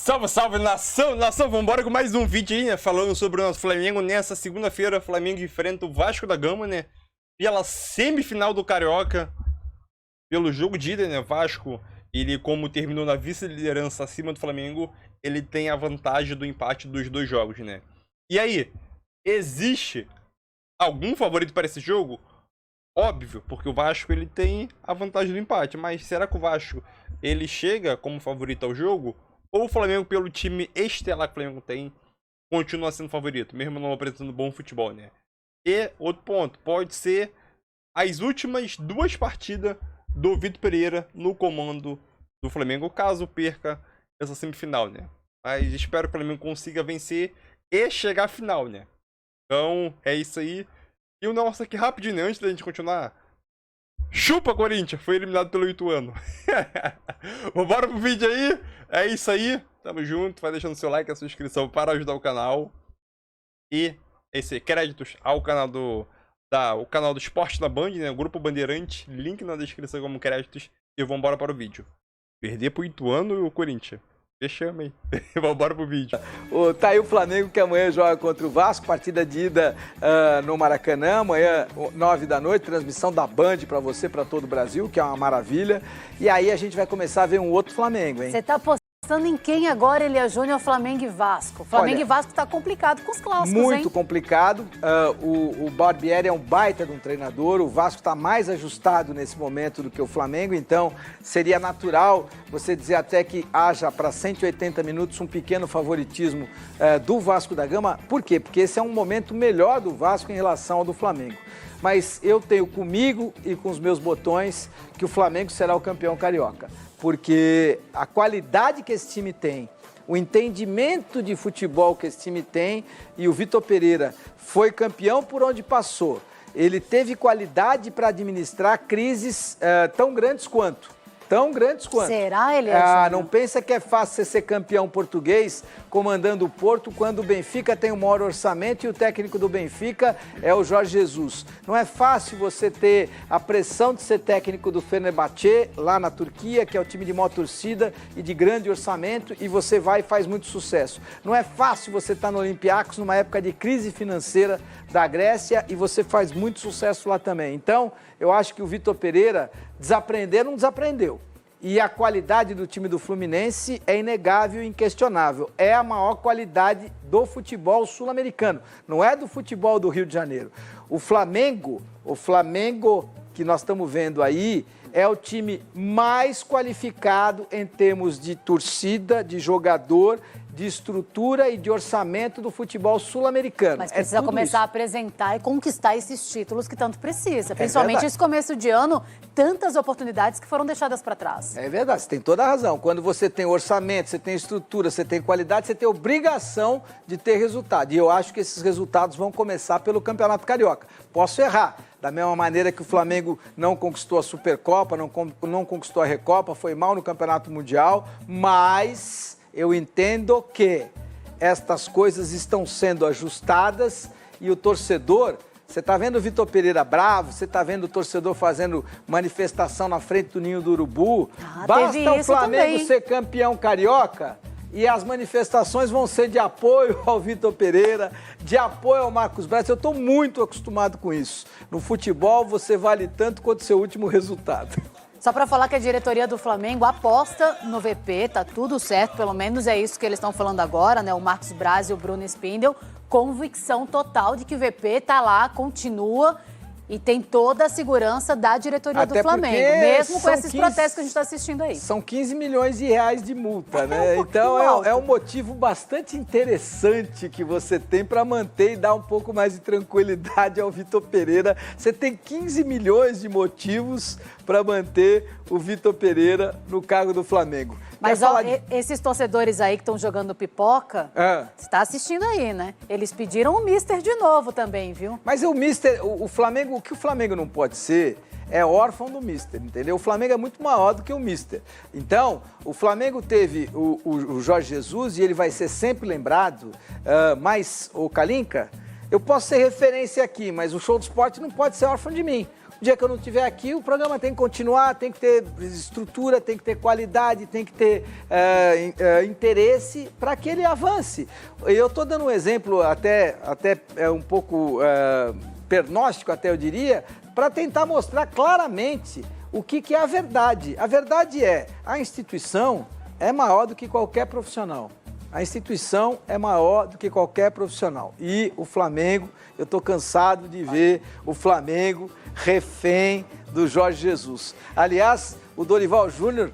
Salve, salve, nação! Nação, vambora com mais um vídeo aí, né? Falando sobre o nosso Flamengo. Nessa segunda-feira, o Flamengo enfrenta o Vasco da Gama, né? Pela semifinal do Carioca. Pelo jogo de ida, né? Vasco, ele como terminou na vice-liderança acima do Flamengo, ele tem a vantagem do empate dos dois jogos, né? E aí, existe algum favorito para esse jogo? Óbvio, porque o Vasco ele tem a vantagem do empate. Mas será que o Vasco ele chega como favorito ao jogo? Ou o Flamengo, pelo time estelar que o Flamengo tem, continua sendo favorito, mesmo não apresentando bom futebol, né? E outro ponto, pode ser as últimas duas partidas do Vitor Pereira no comando do Flamengo, caso perca essa semifinal, né? Mas espero que o Flamengo consiga vencer e chegar à final, né? Então, é isso aí. E o nosso aqui rapidinho, né? Antes da gente continuar. Chupa, Corinthians! Foi eliminado pelo Ituano. Vambora pro vídeo aí. É isso aí. Tamo junto. Vai deixando seu like e a sua inscrição para ajudar o canal. E esse créditos ao canal o canal do Esporte na Band, né? O Grupo Bandeirante. Link na descrição como créditos. E vambora para o vídeo. Perder pro Ituano e o Corinthians. Fechamos aí. Vambora pro vídeo. Tá aí o Flamengo que amanhã joga contra o Vasco, partida de ida no Maracanã, amanhã 9 da noite, transmissão da Band para você, para todo o Brasil, que é uma maravilha. E aí a gente vai começar a ver um outro Flamengo, hein? Você tá apostando em quem agora, Elia Júnior, Flamengo e Vasco? Flamengo Olha, e Vasco tá complicado com os clássicos, muito hein? complicado. O Barbieri é um baita de um treinador, o Vasco está mais ajustado nesse momento do que o Flamengo, então seria natural você dizer até que haja para 180 minutos um pequeno favoritismo do Vasco da Gama. Por quê? Porque esse é um momento melhor do Vasco em relação ao do Flamengo. Mas eu tenho comigo e com os meus botões que o Flamengo será o campeão carioca. Porque a qualidade que esse time tem, o entendimento de futebol que esse time tem, e o Vitor Pereira foi campeão por onde passou. Ele teve qualidade para administrar crises tão grandes quanto. Será, Elia Júnior? Não pensa que é fácil você ser campeão português comandando o Porto quando o Benfica tem o maior orçamento e o técnico do Benfica é o Jorge Jesus. Não é fácil você ter a pressão de ser técnico do Fenerbahçe lá na Turquia, que é o time de maior torcida e de grande orçamento, e você vai e faz muito sucesso. Não é fácil você estar no Olympiacos numa época de crise financeira da Grécia e você faz muito sucesso lá também. Então, eu acho que o Vitor Pereira não desaprendeu. E a qualidade do time do Fluminense é inegável e inquestionável. É a maior qualidade do futebol sul-americano, não é do futebol do Rio de Janeiro. O Flamengo que nós estamos vendo aí, é o time mais qualificado em termos de torcida, de jogador, de estrutura e de orçamento do futebol sul-americano. Mas precisa começar a apresentar e conquistar esses títulos que tanto precisa. Principalmente esse começo de ano, tantas oportunidades que foram deixadas para trás. É verdade, você tem toda a razão. Quando você tem orçamento, você tem estrutura, você tem qualidade, você tem obrigação de ter resultado. E eu acho que esses resultados vão começar pelo Campeonato Carioca. Posso errar. Da mesma maneira que o Flamengo não conquistou a Supercopa, não conquistou a Recopa, foi mal no Campeonato Mundial, mas eu entendo que estas coisas estão sendo ajustadas e o torcedor... Você está vendo o Vitor Pereira bravo, você está vendo o torcedor fazendo manifestação na frente do Ninho do Urubu. Basta o Flamengo ser campeão carioca e as manifestações vão ser de apoio ao Vitor Pereira, de apoio ao Marcos Braz. Eu estou muito acostumado com isso. No futebol, você vale tanto quanto o seu último resultado. Só para falar que a diretoria do Flamengo aposta no VP, tá tudo certo, pelo menos é isso que eles estão falando agora, né? O Marcos Braz e o Bruno Spindel, convicção total de que o VP tá lá, continua e tem toda a segurança da diretoria do Flamengo, mesmo com esses protestos que a gente está assistindo aí. São 15 milhões de reais de multa, né? Então é um motivo bastante interessante que você tem para manter e dar um pouco mais de tranquilidade ao Vitor Pereira. Você tem 15 milhões de motivos para manter o Vitor Pereira no cargo do Flamengo. Mas esses torcedores aí que estão jogando pipoca, você está assistindo aí, né? Eles pediram o Mister de novo também, viu? Mas o Mister, o Flamengo, o que o Flamengo não pode ser é órfão do Mister, entendeu? O Flamengo é muito maior do que o Mister. Então, o Flamengo teve o Jorge Jesus e ele vai ser sempre lembrado, mas o Calinca, eu posso ser referência aqui, mas o Show do Esporte não pode ser órfão de mim. O dia que eu não estiver aqui, o programa tem que continuar, tem que ter estrutura, tem que ter qualidade, tem que ter interesse para que ele avance. Eu estou dando um exemplo até um pouco pernóstico, até eu diria, para tentar mostrar claramente o que é a verdade. A verdade é, a instituição é maior do que qualquer profissional. A instituição é maior do que qualquer profissional. E o Flamengo, eu estou cansado de ver o Flamengo refém do Jorge Jesus. Aliás, o Dorival Júnior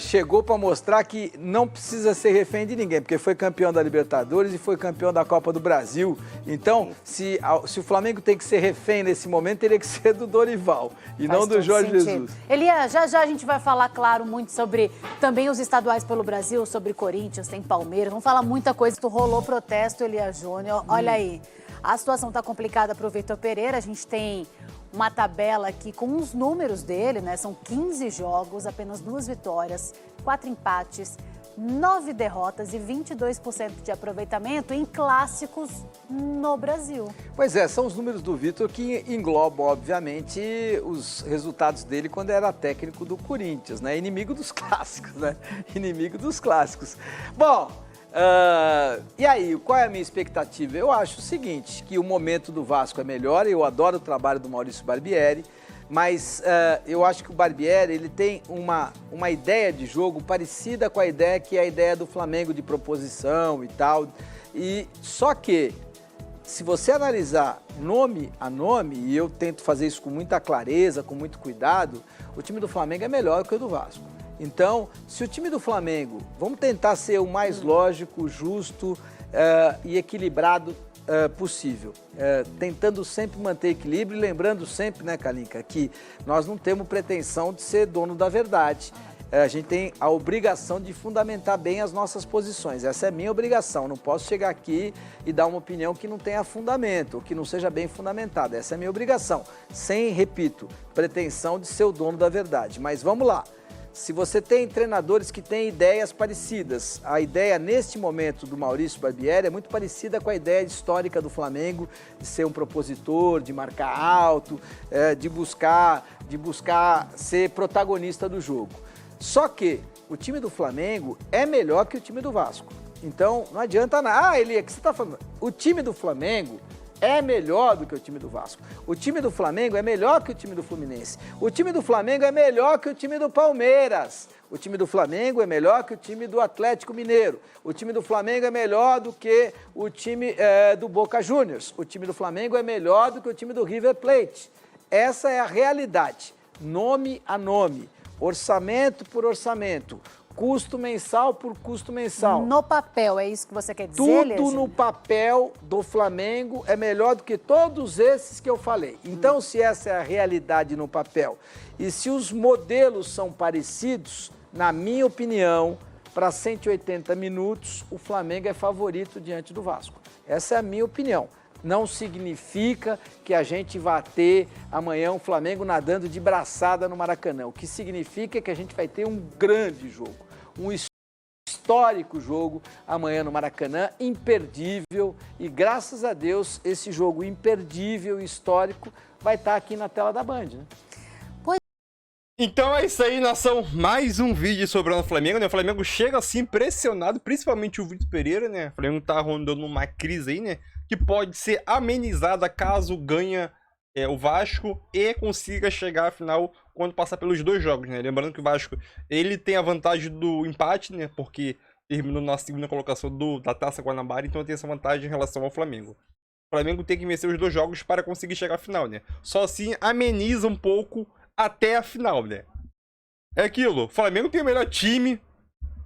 chegou para mostrar que não precisa ser refém de ninguém, porque foi campeão da Libertadores e foi campeão da Copa do Brasil. Então, se o Flamengo tem que ser refém nesse momento, teria que ser do Dorival e não do Jorge Jesus. Elia, já já a gente vai falar, claro, muito sobre também os estaduais pelo Brasil, sobre Corinthians, tem Palmeiras, vamos falar muita coisa. Rolou protesto, Elia Júnior. Olha aí, a situação está complicada para o Vitor Pereira, a gente tem uma tabela aqui com os números dele, né? São 15 jogos, apenas 2 vitórias, 4 empates, 9 derrotas e 22% de aproveitamento em clássicos no Brasil. Pois é, são os números do Vitor que englobam, obviamente, os resultados dele quando era técnico do Corinthians, né? Inimigo dos clássicos, né? Inimigo dos clássicos. Bom, e aí, qual é a minha expectativa? Eu acho o seguinte, que o momento do Vasco é melhor, eu adoro o trabalho do Maurício Barbieri, mas eu acho que o Barbieri ele tem uma ideia de jogo parecida com a ideia que é a ideia do Flamengo de proposição e tal, e só que se você analisar nome a nome, e eu tento fazer isso com muita clareza, com muito cuidado, o time do Flamengo é melhor que o do Vasco. Então, se o time do Flamengo, vamos tentar ser o mais lógico, justo e equilibrado possível, tentando sempre manter equilíbrio e lembrando sempre, né, Kalinka, que nós não temos pretensão de ser dono da verdade. A gente tem a obrigação de fundamentar bem as nossas posições. Essa é a minha obrigação. Não posso chegar aqui e dar uma opinião que não tenha fundamento, ou que não seja bem fundamentada. Essa é a minha obrigação, sem, repito, pretensão de ser o dono da verdade. Mas vamos lá. Se você tem treinadores que têm ideias parecidas, a ideia neste momento do Maurício Barbieri é muito parecida com a ideia histórica do Flamengo de ser um propositor, de marcar alto, de buscar ser protagonista do jogo. Só que o time do Flamengo é melhor que o time do Vasco. Então não adianta nada. Ah, Elia, o que você está falando? O time do Flamengo é melhor do que o time do Vasco. O time do Flamengo é melhor que o time do Fluminense. O time do Flamengo é melhor que o time do Palmeiras. O time do Flamengo é melhor que o time do Atlético Mineiro. O time do Flamengo é melhor do que o time do Boca Juniors. O time do Flamengo é melhor do que o time do River Plate. Essa é a realidade. Nome a nome. Orçamento por orçamento. Custo mensal por custo mensal. No papel, é isso que você quer dizer, Tudo no papel do Flamengo é melhor do que todos esses que eu falei. Então, se essa é a realidade no papel e se os modelos são parecidos, na minha opinião, para 180 minutos, o Flamengo é favorito diante do Vasco. Essa é a minha opinião. Não significa que a gente vai ter amanhã um Flamengo nadando de braçada no Maracanã. O que significa é que a gente vai ter um grande jogo, um histórico jogo amanhã no Maracanã, imperdível. E graças a Deus, esse jogo imperdível, histórico, vai estar aqui na tela da Band, né? Então é isso aí, nação. Mais um vídeo sobre o Flamengo, né? O Flamengo chega assim pressionado, principalmente o Vitor Pereira, né? O Flamengo tá rondando uma crise aí, né? Que pode ser amenizada caso ganhe o Vasco e consiga chegar à final quando passar pelos 2 jogos, né? Lembrando que o Vasco, ele tem a vantagem do empate, né? Porque terminou na segunda colocação da Taça Guanabara, então tem essa vantagem em relação ao Flamengo. O Flamengo tem que vencer os 2 jogos para conseguir chegar à final, né? Só assim ameniza um pouco até a final, né? É aquilo, o Flamengo tem o melhor time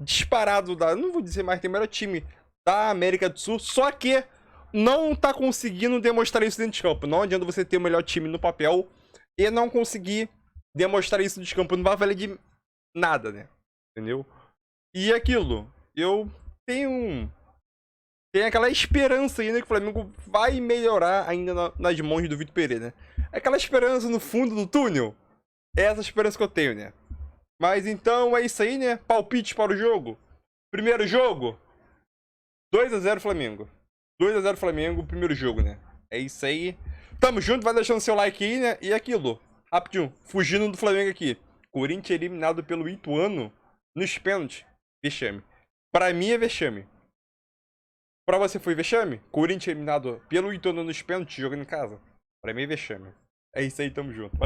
disparado não vou dizer mais, tem o melhor time da América do Sul, só que não tá conseguindo demonstrar isso dentro de campo. Não adianta você ter o melhor time no papel e não conseguir demonstrar isso dentro de campo, não vai valer de nada, né? Entendeu? E aquilo, eu tenho aquela esperança ainda que o Flamengo vai melhorar ainda nas mãos do Vitor Pereira, né? Aquela esperança no fundo do túnel. É essa esperança que eu tenho, né? Mas então é isso aí, né? Palpite para o jogo. Primeiro jogo, 2-0 Flamengo. 2-0 Flamengo, primeiro jogo, né? É isso aí. Tamo junto, vai deixando seu like aí, né? E aquilo. Rapidinho, fugindo do Flamengo aqui. Corinthians eliminado pelo Ituano nos pênaltis. Vexame. Pra mim é vexame. Pra você foi vexame? Corinthians eliminado pelo Ituano nos pênaltis jogando em casa. Pra mim é vexame. É isso aí, tamo junto.